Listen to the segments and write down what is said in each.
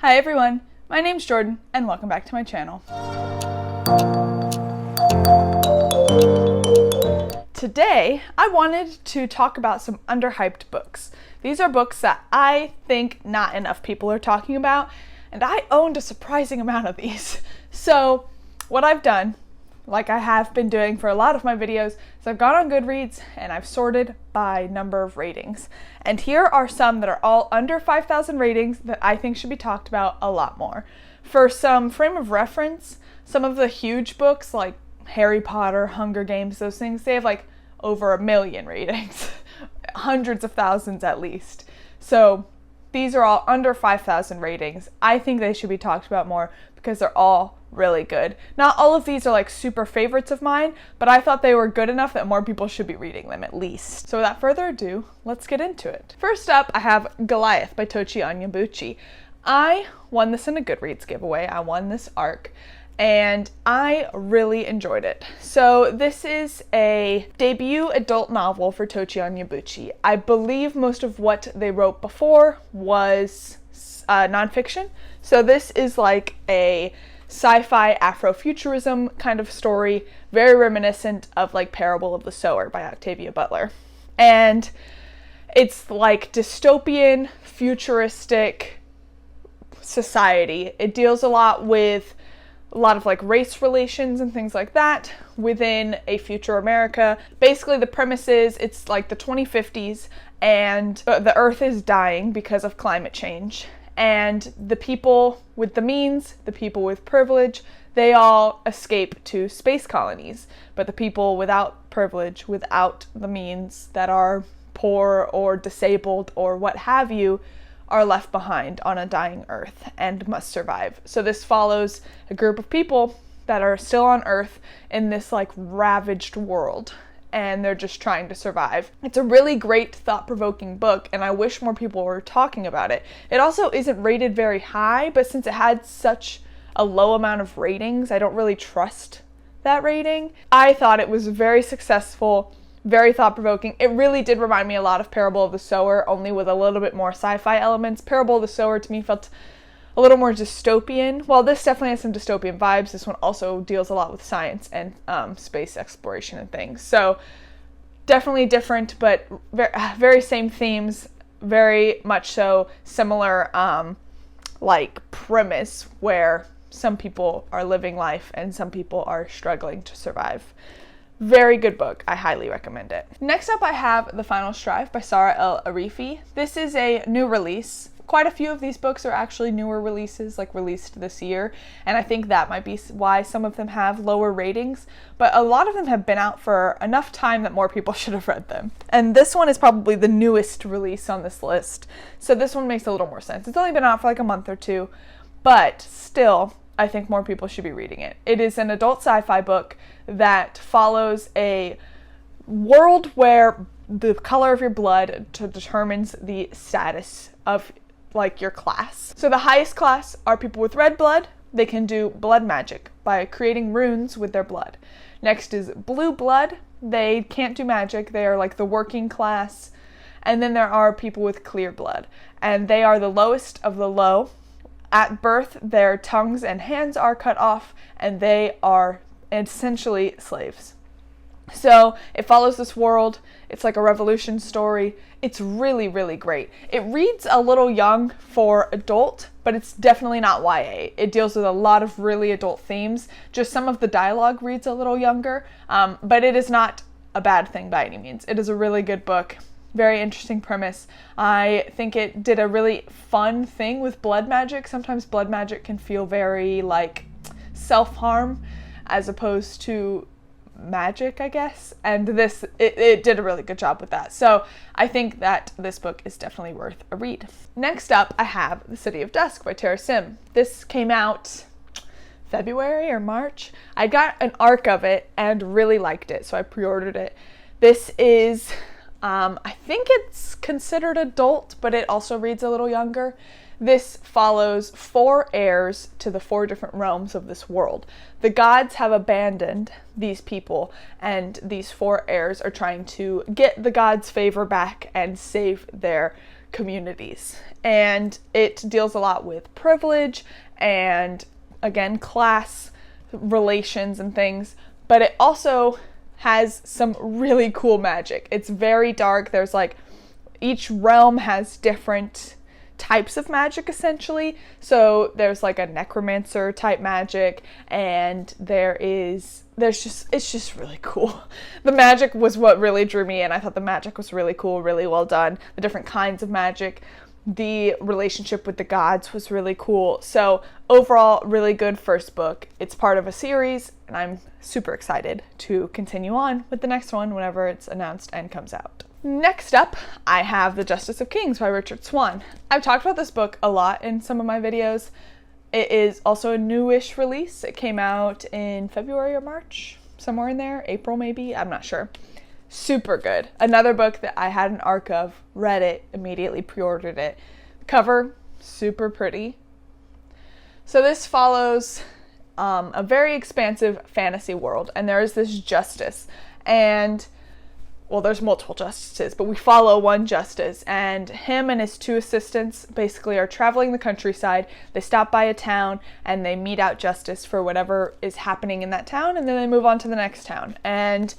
Hi everyone, my name's Jordan and welcome back to my channel. Today, I wanted to talk about some underhyped books. These are books that I think not enough people are talking about, and I owned a surprising amount of these. So what I've done, like I have been doing for a lot of my videos, is I've gone on Goodreads and I've sorted by number of ratings. And here are some that are all under 5,000 ratings that I think should be talked about a lot more. For some frame of reference, some of the huge books like Harry Potter, Hunger Games, those things, they have like over 1 million ratings. Hundreds of thousands at least. So these are all under 5,000 ratings. I think they should be talked about more because they're all really good. Not all of these are like super favorites of mine, but I thought they were good enough that more people should be reading them at least. So without further ado, let's get into it. First up, I have Goliath by Tochi Onyebuchi. I won this in a Goodreads giveaway. I won this arc and I really enjoyed it. So this is a debut adult novel for Tochi Onyebuchi. I believe most of what they wrote before was nonfiction. So this is like a sci-fi Afrofuturism kind of story, very reminiscent of like Parable of the Sower by Octavia Butler. And it's like dystopian, futuristic society. It deals a lot with a lot of like race relations and things like that within a future America. Basically the premise is it's like the 2050s and the earth is dying because of climate change. And the people with the means, the people with privilege, they all escape to space colonies. But the people without privilege, without the means, that are poor or disabled or what have you, are left behind on a dying Earth and must survive. So this follows a group of people that are still on Earth in this like ravaged world, and they're just trying to survive. It's a really great, thought-provoking book, and I wish more people were talking about it. It also isn't rated very high, but since it had such a low amount of ratings, I don't really trust that rating. I thought it was very successful, very thought-provoking. It really did remind me a lot of Parable of the Sower, only with a little bit more sci-fi elements. Parable of the Sower to me felt a little more dystopian. While this definitely has some dystopian vibes, this one also deals a lot with science and space exploration and things. So definitely different, but very same themes, very much so similar like premise where some people are living life and some people are struggling to survive. Very good book. I highly recommend it. Next up I have The Final Strive by Sara El-Arifi. This is a new release. Quite a few of these books are actually newer releases, like released this year, and I think that might be why some of them have lower ratings, but a lot of them have been out for enough time that more people should have read them. And this one is probably the newest release on this list, so this one makes a little more sense. It's only been out for like a month or two, but still, I think more people should be reading it. It is an adult sci-fi book that follows a world where the color of your blood determines the status of like your class. So the highest class are people with red blood. They can do blood magic by creating runes with their blood. Next is blue blood. They can't do magic. They are like the working class. And then there are people with clear blood, and they are the lowest of the low. At birth, their tongues and hands are cut off, and they are essentially slaves. So it follows this world. It's like a revolution story. It's really, really great. It reads a little young for adult, but it's definitely not YA. It deals with a lot of really adult themes. Just some of the dialogue reads a little younger, but it is not a bad thing by any means. It is a really good book. Very interesting premise. I think it did a really fun thing with blood magic. Sometimes blood magic can feel very like self-harm as opposed to magic, I guess, and this it did a really good job with that. So I think that this book is definitely worth a read. Next up I have The City of Dusk by Tara Sim. This came out February or March. I got an arc of it and really liked it, so I pre-ordered it. This is I think it's considered adult, but it also reads a little younger. This follows 4 heirs to the 4 different realms of this world. The gods have abandoned these people, and these 4 heirs are trying to get the gods' favor back and save their communities. And it deals a lot with privilege and, again, class relations and things, but it also has some really cool magic. It's very dark. There's like, each realm has different types of magic essentially. So there's like a necromancer type magic, and it's just really cool. The magic was what really drew me in. I thought the magic was really cool, really well done. The different kinds of magic, the relationship with the gods was really cool. So overall, really good first book. It's part of a series, and I'm super excited to continue on with the next one whenever it's announced and comes out. Next up, I have The Justice of Kings by Richard Swan. I've talked about this book a lot in some of my videos. It is also a newish release. It came out in February or March, somewhere in there, April maybe, I'm not sure. Super good. Another book that I had an arc of, read it, immediately pre-ordered it. Cover, super pretty. So this follows a very expansive fantasy world, and there is this justice, and well, there's multiple justices, but we follow one justice, and him and his two assistants basically are traveling the countryside. They stop by a town and they mete out justice for whatever is happening in that town, and then they move on to the next town. And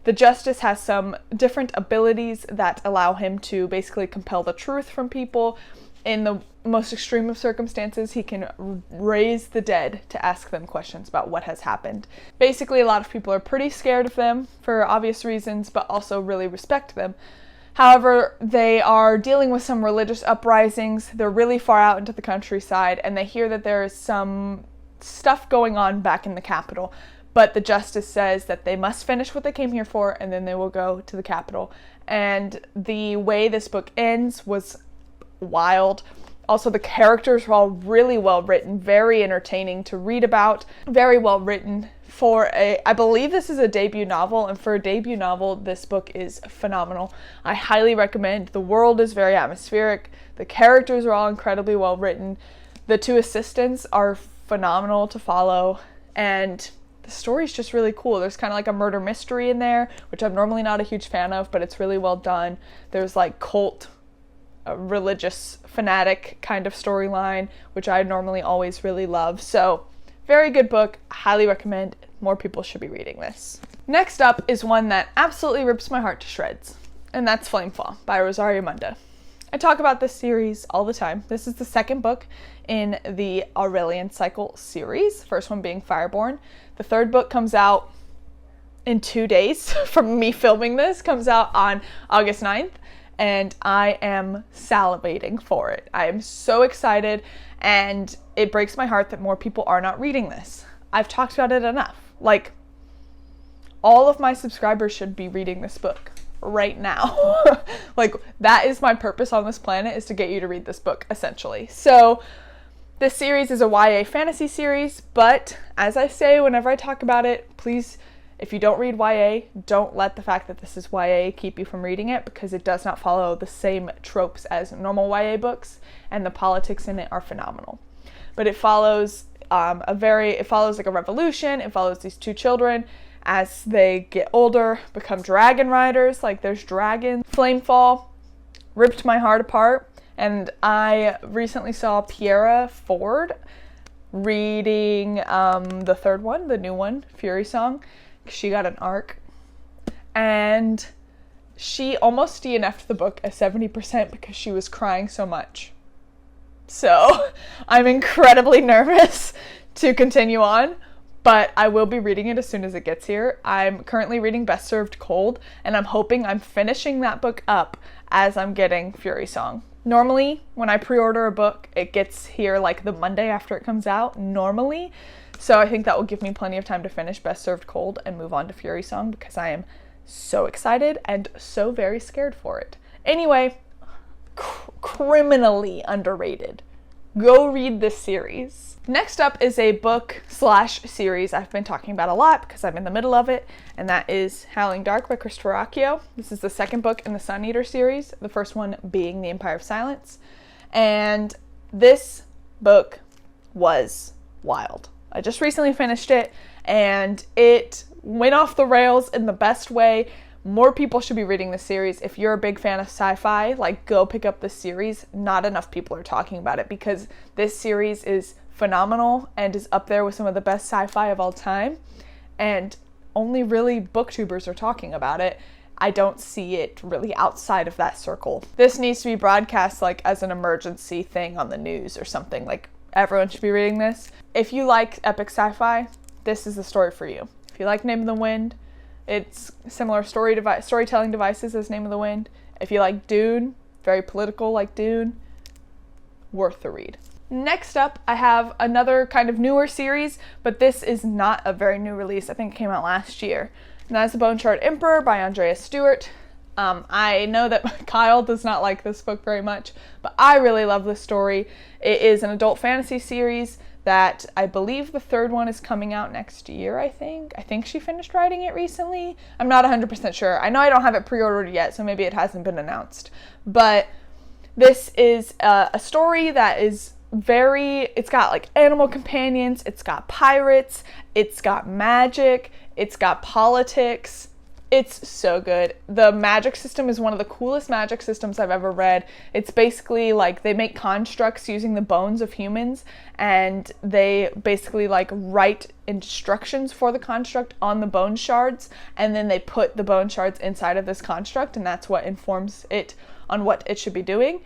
the justice has some different abilities that allow him to basically compel the truth from people. In the most extreme of circumstances, he can raise the dead to ask them questions about what has happened. Basically, a lot of people are pretty scared of them for obvious reasons, but also really respect them. However, they are dealing with some religious uprisings. They're really far out into the countryside, and they hear that there is some stuff going on back in the capital. But the justice says that they must finish what they came here for, and then they will go to the capital. And the way this book ends was wild. Also, the characters were all really well written, very entertaining to read about, very well written for I believe this is a debut novel, and for a debut novel, this book is phenomenal. I highly recommend. The world is very atmospheric. The characters are all incredibly well written. The two assistants are phenomenal to follow, and the story's just really cool. There's kind of like a murder mystery in there, which I'm normally not a huge fan of, but it's really well done. There's like cult, a religious fanatic kind of storyline, which I normally always really love. So very good book, highly recommend. More people should be reading this. Next up is one that absolutely rips my heart to shreds, and that's Flamefall by Rosario Munda. I talk about this series all the time. This is the second book in the Aurelian Cycle series, first one being Fireborn. The third book comes out in 2 days from me filming this, comes out on August 9th. And I am salivating for it. I am so excited, and it breaks my heart that more people are not reading this. I've talked about it enough. Like, all of my subscribers should be reading this book right now. Like, that is my purpose on this planet, is to get you to read this book, essentially. So, this series is a YA fantasy series, but as I say whenever I talk about it, please, if you don't read YA, don't let the fact that this is YA keep you from reading it, because it does not follow the same tropes as normal YA books, and the politics in it are phenomenal. But it follows it follows like a revolution. It follows these two children as they get older, become dragon riders, like there's dragons. Flamefall ripped my heart apart, and I recently saw Piera Ford reading the third one, the new one, Fury Song. She got an arc, and she almost DNF'd the book at 70% because she was crying so much. So I'm incredibly nervous to continue on, but I will be reading it as soon as it gets here. I'm currently reading Best Served Cold, and I'm hoping I'm finishing that book up as I'm getting Fury Song. Normally, when I pre-order a book, it gets here like the Monday after it comes out, normally. So I think that will give me plenty of time to finish Best Served Cold and move on to Fury Song, because I am so excited and so very scared for it. Anyway, criminally underrated. Go read this series. Next up is a book/series I've been talking about a lot because I'm in the middle of it, and that is Howling Dark by Christopher Racchio. This is the second book in the Sun Eater series, the first one being The Empire of Silence. And this book was wild. I just recently finished it, and it went off the rails in the best way, More people should be reading this series. If you're a big fan of sci-fi, like, go pick up this series. Not enough people are talking about it because this series is phenomenal and is up there with some of the best sci-fi of all time. And only really booktubers are talking about it. I don't see it really outside of that circle. This needs to be broadcast like as an emergency thing on the news or something. Like, everyone should be reading this. If you like epic sci-fi, this is the story for you. If you like Name of the Wind, it's similar storytelling devices as Name of the Wind. If you like Dune, very political like Dune, worth the read. Next up, I have another kind of newer series, but this is not a very new release. I think it came out last year. And that's The Bone Shard Emperor by Andrea Stewart. I know that Kyle does not like this book very much, but I really love this story. It is an adult fantasy series that I believe the third one is coming out next year, I think. I think she finished writing it recently. I'm not 100% sure. I know I don't have it pre-ordered yet, so maybe it hasn't been announced. But this is a story that is it's got like animal companions, it's got pirates, it's got magic, it's got politics. It's so good. The magic system is one of the coolest magic systems I've ever read. It's basically like they make constructs using the bones of humans, and they basically like write instructions for the construct on the bone shards, and then they put the bone shards inside of this construct, and that's what informs it on what it should be doing.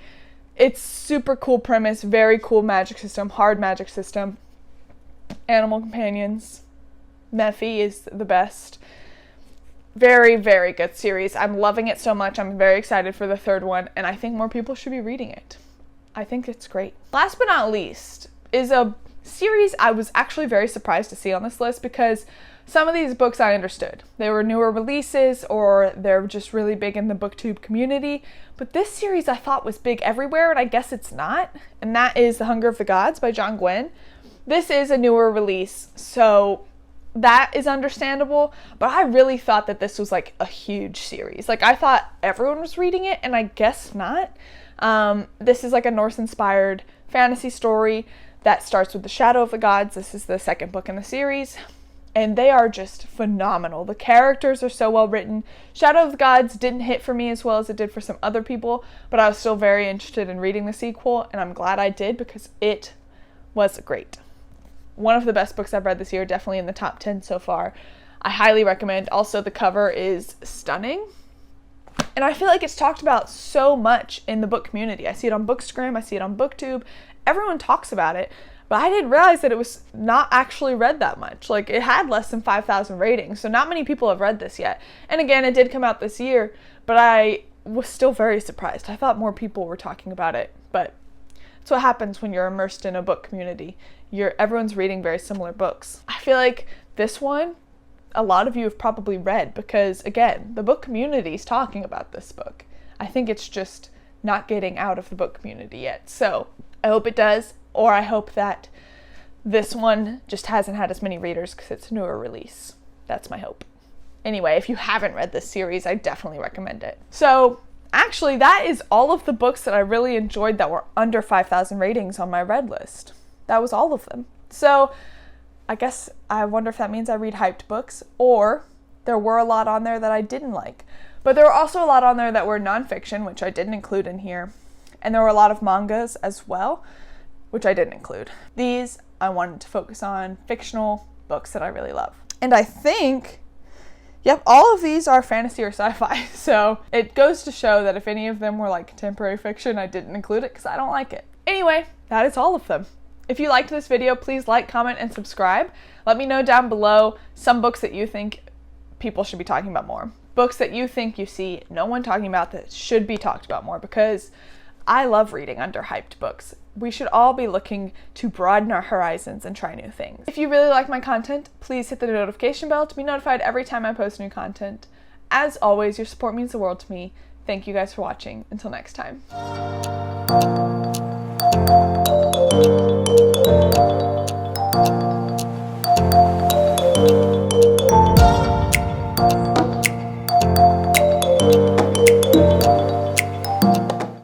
It's super cool premise, very cool magic system, hard magic system. Animal companions. Mephi is the best. Very, very good series. I'm loving it so much. I'm very excited for the third one, and I think more people should be reading it. I think it's great. Last but not least is a series I was actually very surprised to see on this list because some of these books I understood. They were newer releases or they're just really big in the booktube community, but this series I thought was big everywhere, and I guess it's not, and that is The Hunger of the Gods by John Gwynne. This is a newer release, so that is understandable, but I really thought that this was like a huge series. Like, I thought everyone was reading it, and I guess not. This is like a Norse-inspired fantasy story that starts with The Shadow of the Gods. This is the second book in the series, and they are just phenomenal. The characters are so well written. Shadow of the Gods didn't hit for me as well as it did for some other people, but I was still very interested in reading the sequel, and I'm glad I did because it was great. One of the best books I've read this year, definitely in the top 10 so far. I highly recommend. Also, the cover is stunning. And I feel like it's talked about so much in the book community. I see it on Bookstagram, I see it on BookTube. Everyone talks about it, but I didn't realize that it was not actually read that much. Like, it had less than 5,000 ratings, so not many people have read this yet. And again, it did come out this year, but I was still very surprised. I thought more people were talking about it, but that's what happens when you're immersed in a book community. Everyone's reading very similar books. I feel like this one, a lot of you have probably read because, again, the book community is talking about this book. I think it's just not getting out of the book community yet. So I hope it does, or I hope that this one just hasn't had as many readers because it's a newer release. That's my hope. Anyway, if you haven't read this series, I definitely recommend it. So actually, that is all of the books that I really enjoyed that were under 5,000 ratings on my read list. That was all of them. So I guess I wonder if that means I read hyped books, or there were a lot on there that I didn't like. But there were also a lot on there that were nonfiction, which I didn't include in here. And there were a lot of mangas as well, which I didn't include. These, I wanted to focus on fictional books that I really love. And I think, yep, all of these are fantasy or sci-fi. So it goes to show that if any of them were like contemporary fiction, I didn't include it because I don't like it. Anyway, that is all of them. If you liked this video, please like, comment, and subscribe. Let me know down below some books that you think people should be talking about more. Books that you think you see no one talking about that should be talked about more, because I love reading underhyped books. We should all be looking to broaden our horizons and try new things. If you really like my content, please hit the notification bell to be notified every time I post new content. As always, your support means the world to me. Thank you guys for watching. Until next time.